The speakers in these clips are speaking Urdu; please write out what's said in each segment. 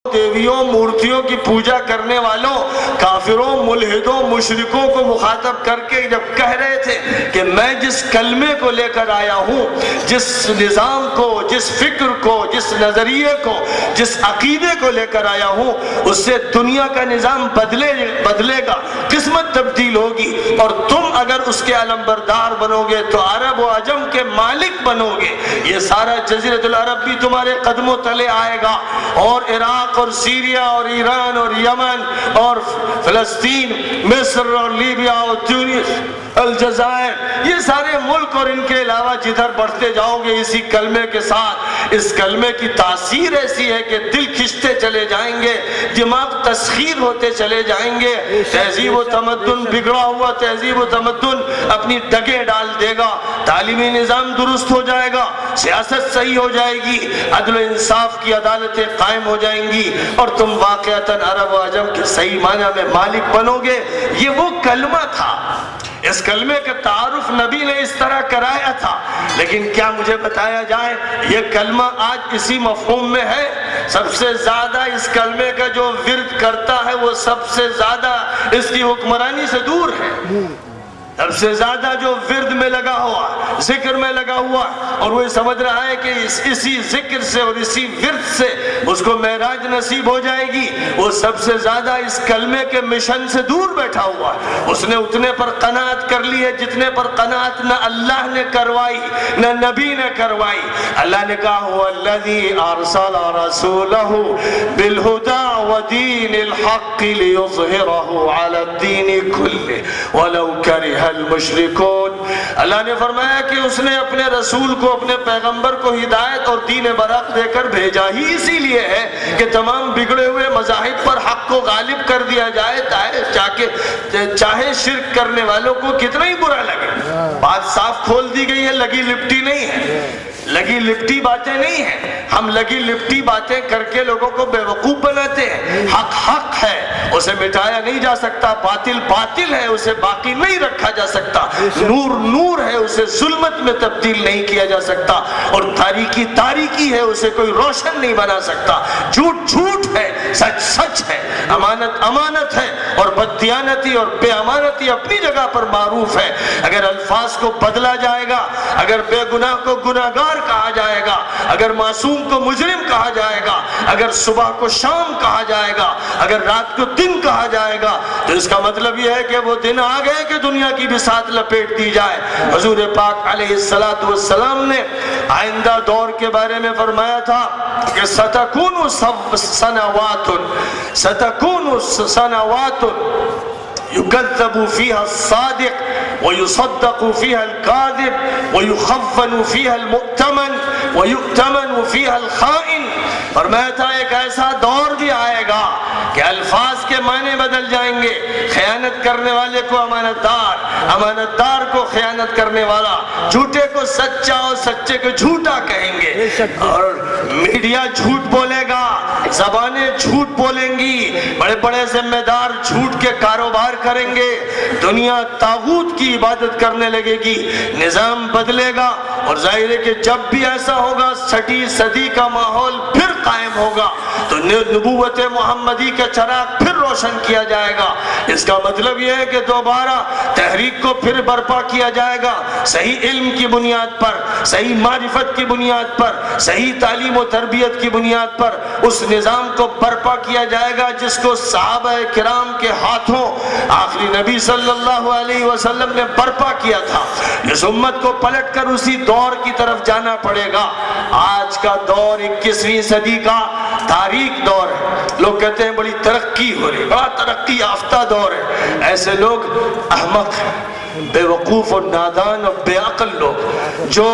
دیویوں مورتیوں کی پوجا کرنے والوں کافروں ملحدوں مشرکوں کو مخاطب کر کے جب کہہ رہے تھے کہ میں جس کلمے کو لے کر آیا ہوں، جس نظام کو، جس فکر کو، جس نظریے کو، جس عقیدے کو لے کر آیا ہوں، اس سے دنیا کا نظام بدلے گا، قسمت تبدیل ہوگی، اور تم اگر اس کے علمبردار بنو گے تو عرب و عجم کے مالک بنو گے، یہ سارا جزیرۃ العرب بھی تمہارے قدموں تلے آئے گا، اور عراق اور سیریا اور ایران اور یمن اور فلسطین، مصر اور لیبیا اور تونس، الجزائر، یہ سارے ملک اور ان کے علاوہ جدھر بڑھتے جاؤ گے اسی کلمے کے ساتھ، اس کلمے کی تاثیر ایسی ہے کہ دل کھنچتے چلے جائیں گے، دماغ تسخیر ہوتے چلے جائیں گے، تہذیب و تمدن بگڑا ہوا تہذیب و تمدن اپنی ڈگیں ڈال دے گا، تعلیمی نظام درست ہو جائے گا، سیاست صحیح ہو جائے گی، عدل و انصاف کی عدالتیں قائم ہو جائیں گی، اور تم واقعتاً عرب و عجم کے صحیح معنی میں مالک بنو گے۔ یہ وہ کلمہ تھا، اس کلمے کا تعارف نبی نے اس طرح کرایا تھا، لیکن کیا مجھے بتایا جائے یہ کلمہ آج اسی مفہوم میں ہے؟ سب سے زیادہ اس کلمے کا جو ورد کرتا ہے وہ سب سے زیادہ اس کی حکمرانی سے دور ہے، سب سے زیادہ جو ورد میں لگا ہوا، ذکر میں لگا ہوا، اور وہ سمجھ رہا ہے کہ اسی ذکر سے اور اسی ورد سے اس کو معراج نصیب ہو جائے گی، وہ سب سے زیادہ اس کلمے کے مشن سے دور بیٹھا ہوا، اس نے اتنے پر قناعت کر لی ہے جتنے پر قناعت نہ اللہ نے کروائی نہ نبی نے کروائی۔ اللہ نے کہا هو الذی ارسل رسولہ بالہدی ودین الحق لیظہرہ علی الدین کلہ ولو کرہ المشرکون۔ اللہ نے فرمایا کہ اس نے اپنے رسول کو، اپنے پیغمبر کو ہدایت اور دین برحق دے کر بھیجا ہی اسی لیے ہے کہ تمام بگڑے ہوئے مذاہب پر حق کو غالب کر دیا جائے، چاہے شرک کرنے والوں کو کتنا ہی برا لگے۔ بات صاف کھول دی گئی ہے، لگی لپٹی نہیں ہے، لگی لپٹی باتیں نہیں ہیں، ہم لگی لپٹی باتیں کر کے لوگوں کو بے وقوف بناتے ہیں۔ حق حق ہے، اسے مٹایا نہیں جا سکتا، باطل باطل ہے، اسے باقی نہیں رکھا جا سکتا، نور نور ہے، اسے ظلمت میں تبدیل نہیں کیا جا سکتا، اور تاریکی تاریکی ہے، اسے کوئی روشن نہیں بنا سکتا، جھوٹ جھوٹ ہے، سچ سچ ہے، امانت امانت ہے، اور بددیانتی اور بے امانتی اپنی جگہ پر معروف ہے۔ اگر الفاظ کو بدلا جائے گا، اگر بے گناہ کو گناہگار کہا جائے گا، اگر معصوم کو مجرم کہا جائے گا، اگر صبح کو شام کہا جائے گا، اگر رات کو دن کہا جائے گا، تو اس کا مطلب یہ ہے کہ وہ دن آ گئے کہ دنیا کی بساط لپیٹ دی جائے۔ حضور پاک علیہ السلام نے آئندہ دور کے بارے میں فرمایا تھا کہ ستکون سنوات يكذب فيها الصادق ويصدق فيها الكاذب ويخون فيها المؤتمن ويؤتمن فيها الخائن۔ فرمایا تھا ایک ایسا دور بھی آئے گا کہ الفاظ کے معنی بدل جائیں گے، خیانت کرنے والے کو امانت دار، امانت دار کو خیانت کرنے والا، جھوٹے کو سچا اور سچے کو جھوٹا کہیں گے، اور میڈیا جھوٹ بولے گا، زبانیں جھوٹ بولیں گی، بڑے بڑے ذمہ دار جھوٹ کے کاروبار کریں گے، دنیا طاغوت کی عبادت کرنے لگے گی، نظام بدلے گا، اور ظاہر ہے کہ جب بھی ایسا ہوگا چھٹی صدی کا ماحول پھر قائم ہوگا تو نبوت محمدی کا چراغ پھر روشن کیا جائے گا۔ اس کا مطلب یہ ہے کہ دوبارہ تحریک کو پھر برپا کیا جائے گا، صحیح علم کی بنیاد پر، صحیح معرفت کی بنیاد پر، صحیح تعلیم و تربیت کی بنیاد پر اس نظام کو برپا کیا جائے گا جس کو صحابہ کرام کے ہاتھوں آخری نبی صلی اللہ علیہ وسلم نے برپا کیا تھا۔ اس امت کو پلٹ کر اسی دور کی طرف جانا پڑے گا۔ آج کا دور 21ویں صدی کا تاریک دور ہے، لوگ کہتے ہیں بڑی ترقی ہو رہی، بڑا ترقی یافتہ دور ہے، ایسے لوگ احمق ہیں، بے وقوف اور نادان اور بے عقل لوگ، جو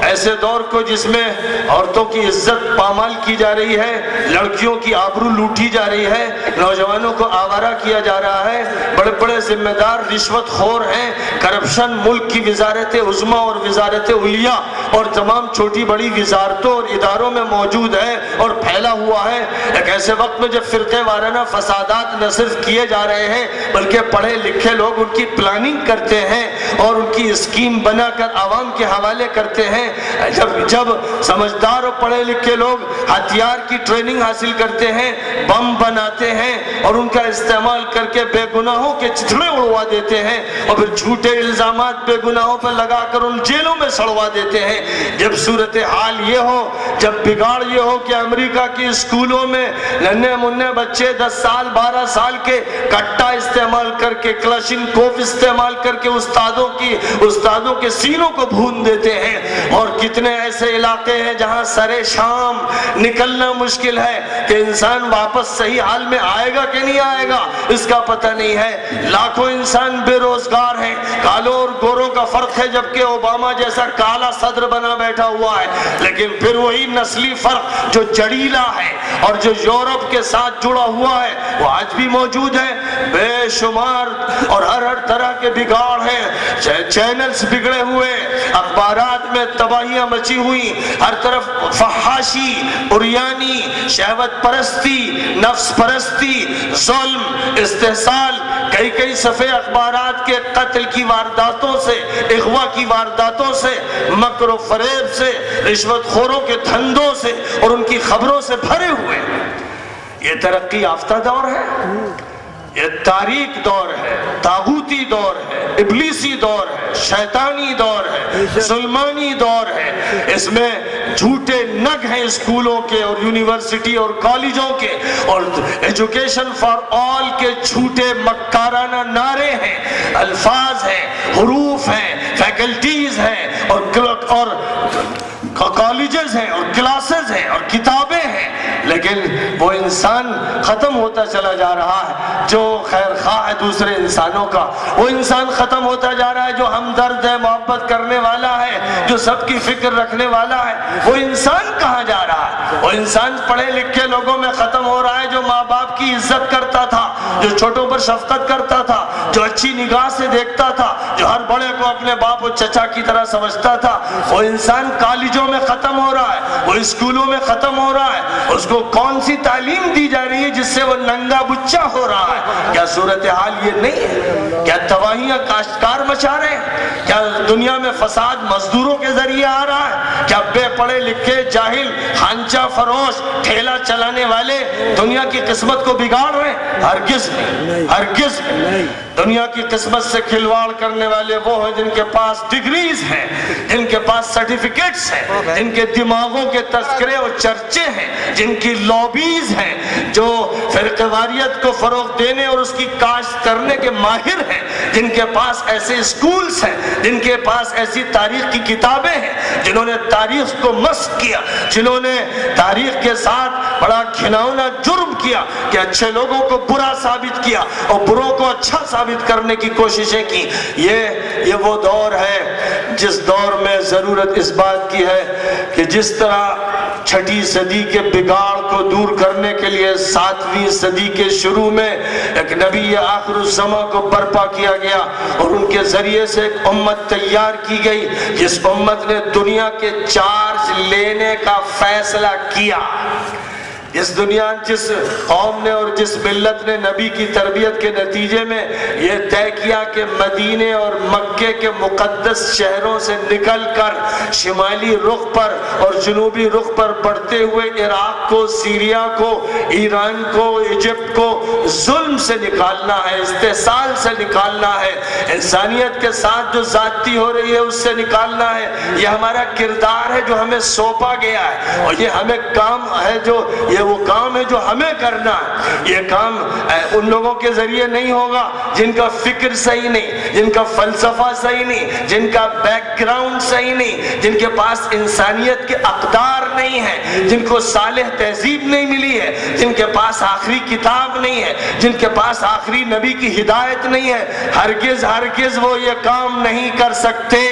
ایسے دور کو جس میں عورتوں کی عزت پامال کی جا رہی ہے، لڑکیوں کی آبرو لوٹی جا رہی ہے، نوجوانوں کو آوارہ کیا جا رہا ہے، بڑے بڑے ذمہ دار رشوت خور ہیں، کرپشن ملک کی وزارت عظمیٰ اور وزارت علیٰ اور تمام چھوٹی بڑی وزارتوں اور اداروں میں موجود ہے اور پھیلا ہوا ہے۔ ایک ایسے وقت میں جب فرقے وارانہ فسادات نہ صرف کیے جا رہے ہیں بلکہ پڑھے لکھے لوگ ان کی پلاننگ کرتے کرتے ہیں اور ان کی اسکیم بنا کر عوام کے حوالے کرتے ہیں. جب سمجھدار اور پڑھے لکھے لوگ ہتھیار کی ٹریننگ حاصل کرتے ہیں، بم بناتے ہیں اور ان کا استعمال کر کے بے گناہوں کے چتھڑے اڑوا دیتے ہیں اور پھر جھوٹے الزامات بے گناہوں پر لگا کر ان جیلوں میں سڑوا دیتے ہیں. جب صورتحال یہ ہو، جب بگاڑ یہ ہو کہ امریکہ کی اسکولوں میں ننھے منھے بچے 10 سال 12 سال کے کٹا استعمال کر کے کلاشن کوف استعمال کر کے استادوں کے سینوں کو بھون دیتے ہیں، اور کتنے ایسے علاقے ہیں جہاں سرے شام نکلنا مشکل ہے کہ انسان واپس صحیح حال میں آئے گا کہ نہیں آئے گا اس کا پتہ نہیں ہے. لاکھوں انسان بے روزگار ہیں. کالوں اور گوروں کا فرق ہے، جبکہ اوباما جیسا کالا صدر بنا بیٹھا ہوا ہے، لیکن پھر وہی نسلی فرق جو جڑیلا ہے اور جو یورپ کے ساتھ جڑا ہوا ہے وہ آج بھی موجود ہے. بے شمار اور ہر طرح کے بگاڑ ہیں، چینلز بگڑے ہوئے، اخبارات میں تباہیاں مچی ہوئی، ہر طرف فحاشی، عریانی، شہوت پرستی، نفس پرستی، ظلم، استحصال. کئی صفحے اخبارات کے قتل کی وارداتوں سے، اغوا کی وارداتوں سے، مکر و فریب سے، رشوت خوروں کے دھندوں سے اور ان کی خبروں سے بھرے ہوئے. یہ ترقی یافتہ دور ہے، یہ تاریک دور ہے، طاغوتی دور ہے، ابلیسی دور ہے، شیطانی دور ہے، ظلمانی دور ہے. اس میں جھوٹے نگ ہیں اسکولوں کے اور یونیورسٹی اور کالجوں کے، اور ایجوکیشن فار آل کے جھوٹے مکارانہ نعرے ہیں، الفاظ ہیں، حروف ہیں، فیکلٹیز ہیں اور کالجز ہیں اور کلاسز ہیں اور کتابیں ہیں. لیکن وہ انسان ختم ہوتا چلا جا رہا ہے جو خیر خواہ ہے دوسرے انسانوں کا. وہ انسان ختم ہوتا جا رہا ہے جو ہمدرد ہے، محبت کرنے والا ہے، جو سب کی فکر رکھنے والا ہے. وہ انسان کہاں جا رہا ہے؟ وہ انسان پڑھے لکھے لوگوں میں ختم ہو رہا ہے جو ماں باپ کی عزت کرتا تھا، جو چھوٹوں پر شفقت کرتا تھا، جو اچھی نگاہ سے دیکھتا تھا، جو ہر بڑے کو اپنے باپ اور چچا کی طرح سمجھتا تھا. وہ انسان کالجوں میں ختم ہو رہا ہے، وہ اسکولوں میں ختم ہو رہا ہے. اس کو کون سی تعلیم دی جا رہی ہے جس سے وہ ننگا بچہ ہو رہا ہے؟ کیا صورتحال یہ نہیں ہے؟ کیا تباہیاں کاشتکار مچا رہے ہیں؟ کیا دنیا میں فساد مزدوروں کے ذریعے آ رہا ہے؟ کیا بے پڑھے لکھے جاہل خانچہ فروش ٹھیلا چلانے والے دنیا کی قسمت کو بگاڑ رہے ہیں؟ ہرگز نہیں، ہرگز نہیں. دنیا کی قسمت سے کھلواڑ کرنے والے وہ ہیں جن کے پاس ڈگریز ہیں، جن کے پاس سرٹیفکیٹس ہیں، جن کے دماغوں کے تذکرے اور چرچے ہیں، جن کی لابیز ہیں، جو فرقہ واریت کو فروغ دینے اور اس کی کاشت کرنے کے ماہر ہیں، جن کے پاس ایسے اسکولز ہیں، جن کے پاس ایسی تاریخ کی کتابیں ہیں، جنہوں نے تاریخ کو مسخ کیا، جنہوں نے تاریخ کے ساتھ بڑا گھناؤنا جرم کیا کہ اچھے لوگوں کو برا ثابت کیا اور بروں کو اچھا ثابت کرنے کی کوششیں کی. یہ وہ دور ہے جس دور میں ضرورت اس بات کی ہے کہ جس طرح 6 صدی کے بگاڑ کو دور کرنے کے لیے 7ویں صدی کے شروع میں ایک نبی آخر الزماں کو برپا کیا گیا اور ان کے ذریعے سے ایک امت تیار کی گئی جس امت نے دنیا کے چارج لینے کا فیصلہ کیا. جس قوم نے اور جس ملت نے نبی کی تربیت کے نتیجے میں یہ طے کیا کہ مدینے اور مکے کے مقدس شہروں سے نکل کر شمالی رخ پر اور جنوبی رخ پر بڑھتے ہوئے عراق کو، سیریا کو، ایران کو، ایجپٹ کو ظلم سے نکالنا ہے، استحصال سے نکالنا ہے، انسانیت کے ساتھ جو زیادتی ہو رہی ہے اس سے نکالنا ہے. یہ ہمارا کردار ہے جو ہمیں سونپا گیا ہے اور یہ ہمیں کام ہے یہ وہ کام ہے جو ہمیں کرنا ہے. یہ کام ان لوگوں کے ذریعے نہیں ہوگا جن کا فکر صحیح نہیں، جن کا فلسفہ صحیح نہیں، جن کا بیک گراؤنڈ صحیح نہیں، جن کے پاس انسانیت کے اقدار نہیں ہیں، جن کو صالح تہذیب نہیں ملی ہے، جن کے پاس آخری کتاب نہیں ہے، جن کے پاس آخری نبی کی ہدایت نہیں ہے. ہرگز وہ یہ کام نہیں کر سکتے.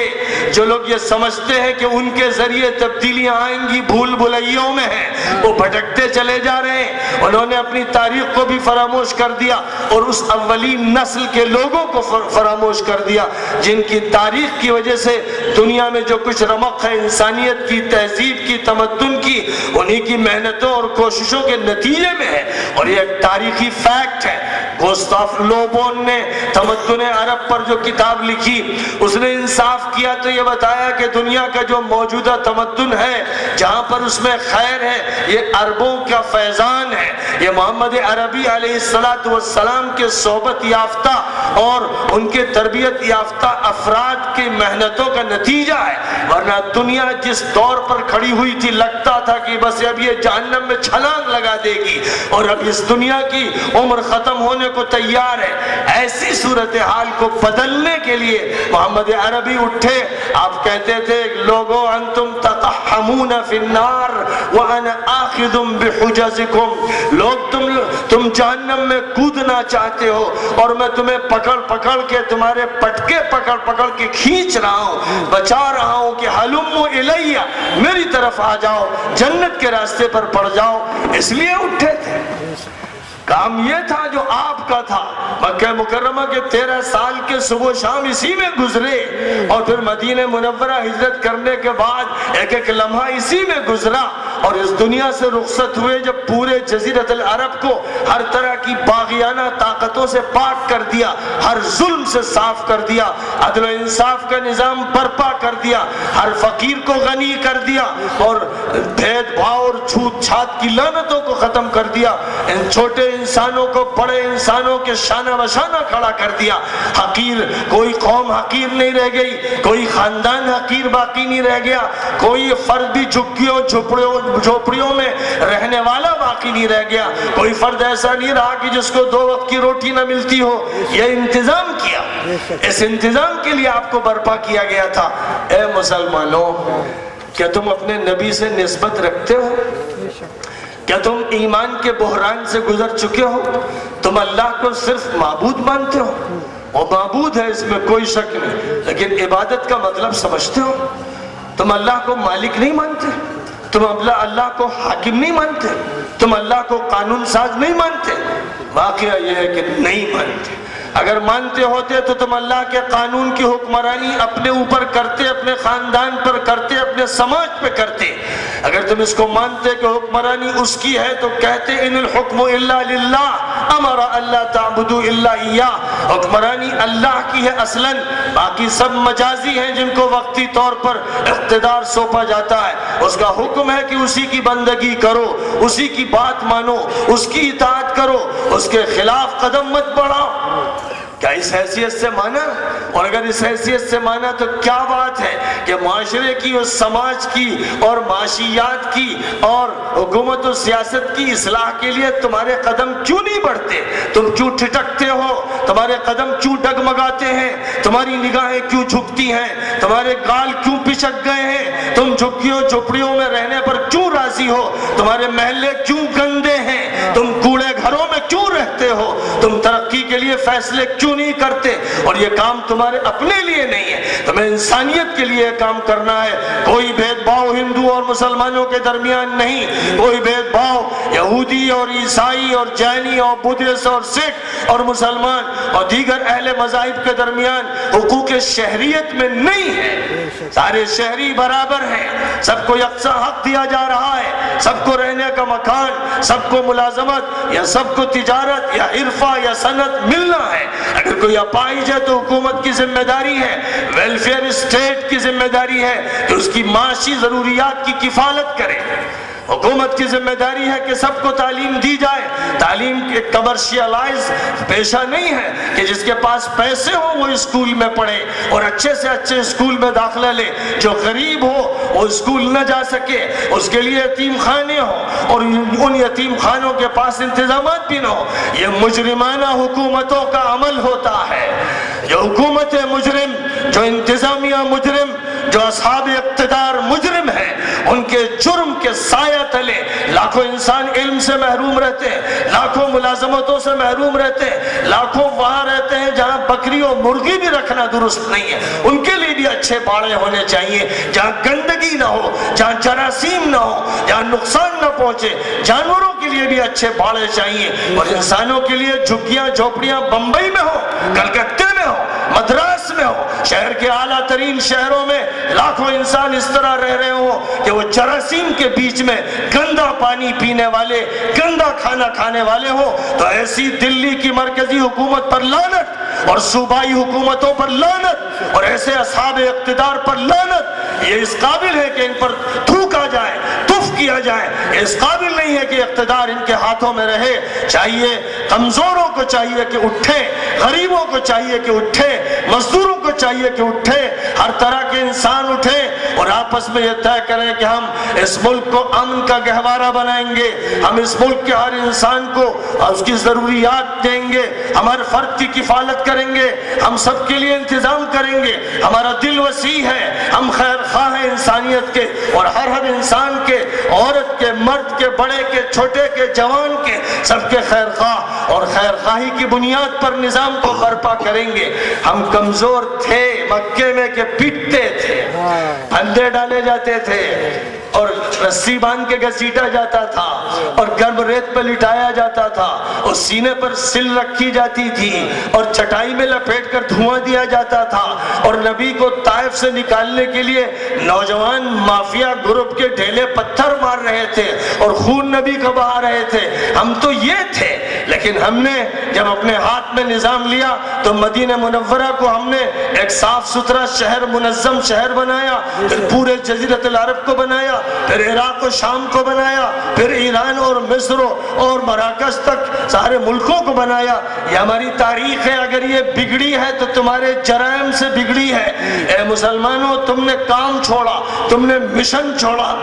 جو لوگ یہ سمجھتے ہیں کہ ان کے ذریعے تبدیلیاں آئیں گی بھول بھلائیوں میں ہیں، وہ بھٹکتے چلے جا رہے ہیں. انہوں نے اپنی تاریخ کو بھی فراموش کر دیا اور اس اولین نسل کے لوگوں کو فراموش کر دیا جن کی تاریخ کی وجہ سے دنیا میں جو کچھ رمق ہے انسانیت کی، تہذیب کی، تمدن کی، انہی کی محنتوں اور کوششوں کے نتیجے میں ہے. اور یہ ایک تاریخی فیکٹ ہے. گوستاف لوبون نے تمدن عرب پر جو کتاب لکھی اس نے انصاف کیا تو یہ بتایا کہ دنیا کا جو موجودہ تمدن ہے جہاں پر اس میں خیر ہے یہ عربوں کا فیضان ہے، یہ محمد عربی علیہ السلام کے صحبت یافتہ اور ان کے تربیت یافتہ افراد کی محنتوں کا نتیجہ ہے، ورنہ دنیا جس دور پر کھڑی ہوئی تھی لگتا تھا کہ بس اب یہ جہنم میں چھلانگ لگا دے گی اور اب اس دنیا کی عمر ختم ہونے کو تیار ہے، ایسی صورتحال کو بدلنے کے لیے محمد عربی اٹھے۔ آپ کہتے تھے لوگو انتم تقحمون فی النار وانا آخذ بحجزکم، لوگ تم جہنم میں کودنا چاہتے ہو اور میں تمہیں پکڑ پکڑ کے تمہارے پٹکے پکڑ پکڑ کے کھینچ رہا ہوں، بچا رہا ہوں کہ حلم الیہ، میری طرف آ جاؤ، جنت کے راستے پر پڑ جاؤ۔ اس لیے اٹھے تھے، کام یہ تھا جو آپ کا تھا۔ مکہ مکرمہ کے 13 سال کے صبح و شام اسی میں گزرے اور پھر مدینہ منورہ ہجرت کرنے کے بعد ایک ایک لمحہ اسی میں گزرا اور اس دنیا سے رخصت ہوئے جب پورے جزیرت العرب کو ہر طرح کی باغیانہ طاقتوں سے پاک کر دیا، ہر ظلم سے صاف کر دیا، عدل و انصاف کا نظام برپا کر دیا، ہر فقیر کو غنی کر دیا اور بھید بھاؤ اور چھوت چھات کی لعنتوں کو ختم کر دیا، ان چھوٹے انسانوں کو بڑے انسانوں کے شانہ بشانہ کھڑا کر دیا، حقیر کوئی قوم حقیر نہیں رہ گئی، کوئی خاندان حقیر باقی نہیں رہ گیا، کوئی فرد بھی جھگیوں جھوپڑیوں میں رہنے والا باقی نہیں رہ گیا، کوئی فرد ایسا نہیں رہا کہ جس کو 2 وقت کی روٹی نہ ملتی ہو۔ یہ انتظام کیا، اس انتظام کے لیے آپ کو برپا کیا گیا تھا۔ اے مسلمانوں، کیا تم اپنے نبی سے نسبت رکھتے ہو؟ کیا تم ایمان کے بحران سے گزر چکے ہو؟ تم اللہ کو صرف معبود مانتے ہو؟ وہ معبود ہے، اس میں کوئی شک نہیں، لیکن عبادت کا مطلب سمجھتے ہو؟ تم اللہ کو مالک نہیں مانتے، تم اللہ کو حاکم نہیں مانتے، تم اللہ کو قانون ساز نہیں مانتے۔ واقعہ یہ ہے کہ نہیں مانتے۔ اگر مانتے ہوتے تو تم اللہ کے قانون کی حکمرانی اپنے اوپر کرتے، اپنے خاندان پر کرتے، اپنے سماج پہ کرتے۔ اگر تم اس کو مانتے کہ حکمرانی اس کی ہے تو کہتے ان الحکم الا للہ امر اللہ تعبدوا الا ایاہ، حکمرانی اللہ کی ہے اصلاً، باقی سب مجازی ہیں جن کو وقتی طور پر اقتدار سونپا جاتا ہے۔ اس کا حکم ہے کہ اسی کی بندگی کرو، اسی کی بات مانو، اس کی اطاعت کرو، اس کے خلاف قدم مت بڑھاؤ۔ کیا اس حیثیت سے مانا؟ اور اگر اس حیثیت سے مانا تو کیا بات ہے کہ معاشرے کی اور سماج کی اور معاشیات کی اور حکومت و سیاست کی اصلاح کے لیے تمہارے قدم کیوں نہیں بڑھتے؟ تم کیوں ٹھٹکتے ہو؟ تمہارے قدم کیوں ڈگمگاتے ہیں؟ تمہاری نگاہیں کیوں جھکتی ہیں؟ تمہارے گال کیوں پچک گئے ہیں؟ تم جھگیوں جھوپڑیوں میں رہنے پر کیوں راضی ہو؟ تمہارے محلے کیوں گندے ہیں؟ تم کوڑے گھروں میں کیوں رہتے ہو؟ تم ترقی کے لیے فیصلے کیوں نہیں کرتے؟ اور یہ کام تمہارے اپنے لیے نہیں ہے، تمہیں انسانیت کے لیے کام کرنا ہے۔ کوئی بھید بھاؤ ہندو اور مسلمانوں کے درمیان نہیں، کوئی بھید بھاؤ یہودی اور عیسائی اور جینی اور بدھسٹ اور سکھ اور مسلمان اور دیگر اہل مذاہب کے درمیان حقوق شہریت میں نہیں ہے۔ سارے شہری برابر ہیں، سب کو یکساں حق دیا جا رہا ہے، سب کو رہنے کا مکان، سب کو ملازمت یا سب کو تجارت یا عرفہ یا صنعت ملنا ہے۔ اگر کوئی اپائج ہے تو حکومت کی ذمہ داری ہے، ویلفیئر اسٹیٹ کی ذمہ داری ہے کہ اس کی معاشی ضروریات کی کفالت کرے۔ حکومت کی ذمہ داری ہے کہ سب کو تعلیم دی جائے۔ تعلیم ایک کمرشیلائز پیشہ نہیں ہے کہ جس کے پاس پیسے ہوں وہ اسکول میں پڑھے اور اچھے سے اچھے اسکول میں داخلہ لے، جو غریب ہو وہ اسکول نہ جا سکے، اس کے لیے یتیم خانے ہوں اور ان یتیم خانوں کے پاس انتظامات بھی نہ ہو۔ یہ مجرمانہ حکومتوں کا عمل ہوتا ہے۔ جو حکومت مجرم، جو انتظامیہ مجرم، جو اصحاب اقتدار مجرم ہیں، ان کے جرم کے سائے تلے لاکھوں انسان علم سے محروم رہتے ہیں، لاکھوں ملازمتوں سے محروم رہتے ہیں، لاکھوں وہاں رہتے ہیں جہاں بکری اور مرغی بھی رکھنا درست نہیں ہے۔ ان کے لیے بھی اچھے باڑے ہونے چاہیے، جہاں گندگی نہ ہو، جہاں جراثیم نہ ہو، جہاں نقصان نہ پہنچے۔ جانوروں کے لیے بھی اچھے باڑے چاہیے اور انسانوں کے لیے جھگیاں جھوپڑیاں بمبئی میں ہو، کلکتہ میں ہو، مدراس میں ہو، شہر کے اعلیٰ ترین شہروں میں لاکھوں انسان اس طرح رہ رہے ہوں کہ وہ جراثیم کے بیچ میں گندا پانی پینے والے، گندا کھانا کھانے والے ہوں، تو ایسی دلی کی مرکزی حکومت پر لعنت اور صوبائی حکومتوں پر لعنت اور ایسے اصحاب اقتدار پر لعنت۔ یہ اس قابل ہے کہ ان پر تھوکا جائے، تف کیا جائے، اس قابل نہیں ہے کہ اقتدار ان کے ہاتھوں میں رہے۔ چاہیے کمزوروں کو چاہیے کہ اٹھے، غریبوں کو چاہیے کہ اٹھے، مزدوروں کو چاہیے کہ اٹھے، ہر طرح کے انسان اٹھے اور آپس میں یہ طے کریں کہ ہم اس ملک کو امن کا گہوارہ بنائیں گے، ہم اس ملک کے ہر انسان کو اس کی ضروریات دیں گے، ہم ہر فرد کی کفالت کریں گے، ہم سب کے لیے انتظام کریں گے، ہمارا دل وسیع ہے، ہم خیر خواہ ہیں انسانیت کے اور ہر انسان کے، عورت کے، مرد کے، بڑے کے، چھوٹے کے، جوان کے، سب کے خیر خواہ اور خیر خواہی کی بنیاد پر نظام کو برپا کریں گے۔ ہم کمزور تھے مکے میں کہ پیٹتے تھے، پھندے ڈالے جاتے تھے اور رسی باندھ کے گھسیٹا جاتا تھا اور گرم ریت پہ لٹایا جاتا تھا اور سینے پر سل رکھی جاتی تھی اور چٹائی میں لپیٹ کر دھواں دیا جاتا تھا اور نبی کو طائف سے نکالنے کے لیے نوجوان مافیا گروپ کے ڈھیلے پتھر مار رہے تھے اور خون نبی کو بہا رہے تھے۔ ہم تو یہ تھے، لیکن ہم نے جب اپنے ہاتھ میں نظام لیا تو مدینہ منورہ کو ہم نے ایک صاف ستھرا شہر، منظم شہر بنایا، پھر پورے جزیرۃ العرب کو بنایا، پھر عراق و شام کو بنایا، پھر ایران اور مصر اور مراکش تک سارے ملکوں کو بنایا۔ یہ ہماری تاریخ ہے۔ اگر یہ بگڑی ہے تو تمہارے جرائم سے بگڑی ہے۔ اے مسلمانوں، تم نے کام چھوڑا، تم نے مشن چھوڑا،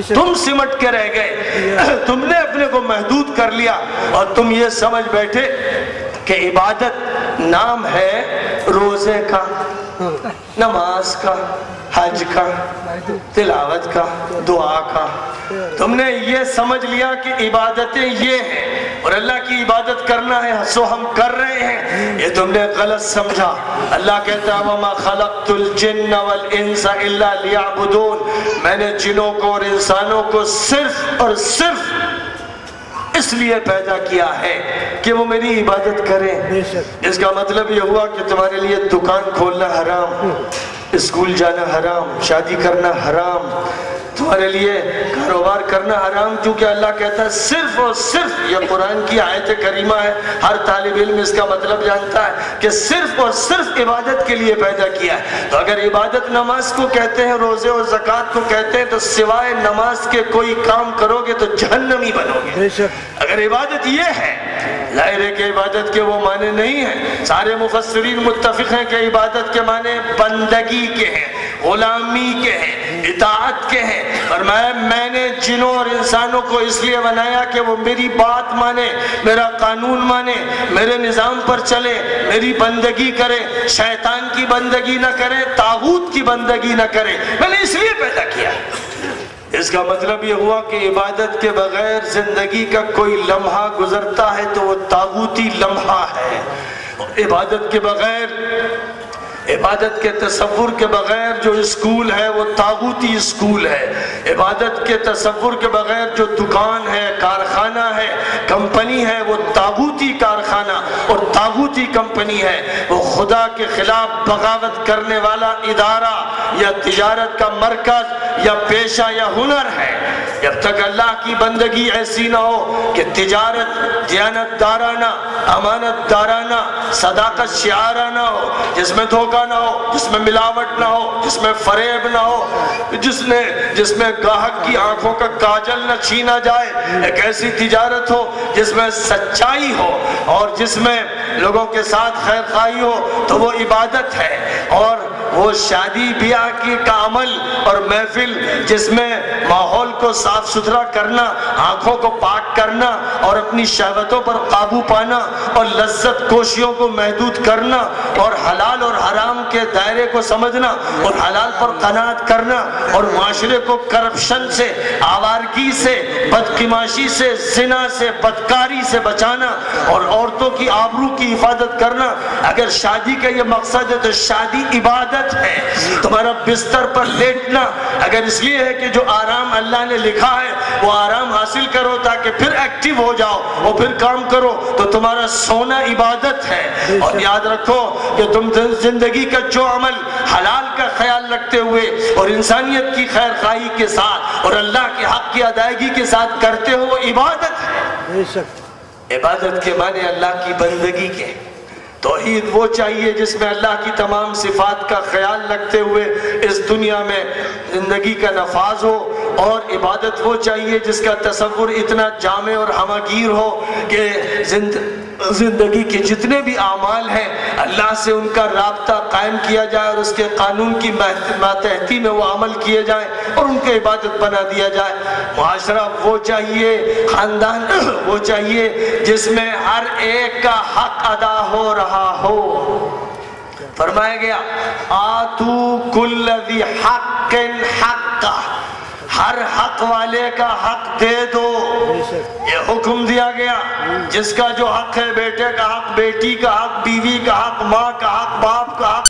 تم سمٹ کے رہ گئے، تم نے اپنے کو محدود کر لیا اور تم یہ سمجھ بیٹھے کہ عبادت نام ہے روزے کا، نماز کا، حج کا، تلاوت کا، دعا کا۔ تم نے یہ سمجھ لیا کہ عبادتیں یہ ہیں اور اللہ کی عبادت کرنا ہے، سو ہم کر رہے ہیں۔ یہ تم نے غلط سمجھا۔ اللہ کہتا ہے وَمَا خَلَقْتُ الْجِنَّ وَالْإِنسَ إِلَّا لِيَعْبُدُونَ، میں نے جنوں کو اور انسانوں کو صرف اور صرف اس لیے پیدا کیا ہے کہ وہ میری عبادت کریں۔ اس کا مطلب یہ ہوا کہ تمہارے لیے دکان کھولنا حرام، اسکول جانا حرام، شادی کرنا حرام، تمہارے لیے کاروبار کرنا حرام، کیونکہ اللہ کہتا ہے صرف اور صرف، یہ قرآن کی آیت کریمہ ہے، ہر طالب علم اس کا مطلب جانتا ہے کہ صرف اور صرف عبادت کے لیے پیدا کیا ہے۔ تو اگر عبادت نماز کو کہتے ہیں، روزے اور زکوٰۃ کو کہتے ہیں، تو سوائے نماز کے کوئی کام کرو گے تو جہنمی بنو گے۔ اگر عبادت یہ ہے، ظاہر ہے کہ عبادت کے وہ معنی نہیں ہیں۔ سارے مفسرین متفق ہیں کہ عبادت کے معنی بندگی کے ہیں، غلامی کے ہیں، اطاعت کے ہیں۔ فرمایا میں نے جنوں اور انسانوں کو اس لیے بنایا کہ وہ میری بات مانے، میرا قانون مانے، میرے نظام پر چلے، میری بندگی کرے، شیطان کی بندگی نہ کرے، طاغوت کی بندگی نہ کرے۔ میں نے اس لیے پیدا کیا۔ اس کا مطلب یہ ہوا کہ عبادت کے بغیر زندگی کا کوئی لمحہ گزرتا ہے تو وہ طاغوتی لمحہ ہے۔ عبادت کے بغیر، عبادت کے تصور کے بغیر جو اسکول ہے وہ طاغوتی اسکول ہے۔ عبادت کے تصور کے بغیر جو دکان ہے، کارخانہ ہے، کمپنی ہے، وہ طاغوتی کارخانہ اور طاغوتی کمپنی ہے۔ وہ خدا کے خلاف بغاوت کرنے والا ادارہ یا تجارت کا مرکز یا پیشہ یا ہنر ہے۔ جب تک اللہ کی بندگی ایسی نہ ہو کہ تجارت دیانت دارانہ، امانت دارانہ، صداقت شعارہ نہ ہو، جس میں دھوکہ نہ ہو، جس میں ملاوٹ نہ ہو، جس میں فریب نہ ہو، جس میں گاہک کی آنکھوں کا کاجل نہ چھینا جائے، ایک ایسی تجارت ہو جس میں سچائی ہو اور جس میں لوگوں کے ساتھ خیر خواہی ہو، تو وہ عبادت ہے۔ اور وہ شادی بیاہ کی کا عمل اور محفل جس میں ماحول کو صاف ستھرا کرنا، آنکھوں کو پاک کرنا اور اپنی شہوتوں پر قابو پانا اور لذت کوشیوں کو محدود کرنا اور حلال اور حرام کے دائرے کو سمجھنا اور حلال پر قناعت کرنا اور معاشرے کو کرپشن سے، آوارگی سے، بدقماشی سے، زنا سے، بدکاری سے بچانا اور عورتوں کی آبرو کی حفاظت کرنا۔ اگر شادی کا یہ مقصد ہے تو شادی عبادت عبادت ہے۔ تمہارا بستر پر لیٹنا اگر اس لیے ہے کہ جو آرام اللہ نے لکھا ہے وہ آرام حاصل کرو تاکہ پھر ایکٹیو ہو جاؤ اور پھر کام کرو، تو تمہارا سونا عبادت ہے۔ اور یاد رکھو کہ تم زندگی کا جو عمل حلال کا خیال رکھتے ہوئے اور انسانیت کی خیر خواہی کے ساتھ اور اللہ کے حق کی ادائیگی کے ساتھ کرتے ہو وہ عبادت ہے۔ عبادت کے معنی اللہ کی بندگی کے۔ توحید وہ چاہیے جس میں اللہ کی تمام صفات کا خیال رکھتے ہوئے اس دنیا میں زندگی کا نفاذ ہو، اور عبادت وہ چاہیے جس کا تصور اتنا جامع اور ہمگیر ہو کہ زندگی کے جتنے بھی اعمال ہیں اللہ سے ان کا رابطہ قائم کیا جائے اور اس کے قانون کی ماتحتی میں وہ عمل کیے جائیں اور ان کے عبادت بنا دیا جائے۔ معاشرہ وہ چاہیے، خاندان وہ چاہیے جس میں ہر ایک کا حق ادا ہو رہا ہو۔ فرمایا گیا آتو کل ذی حق حقہ، ہر حق والے کا حق دے دو۔ یہ حکم دیا گیا جس کا جو حق ہے، بیٹے کا حق، بیٹی کا حق، بیوی کا حق، ماں کا حق، باپ کا حق،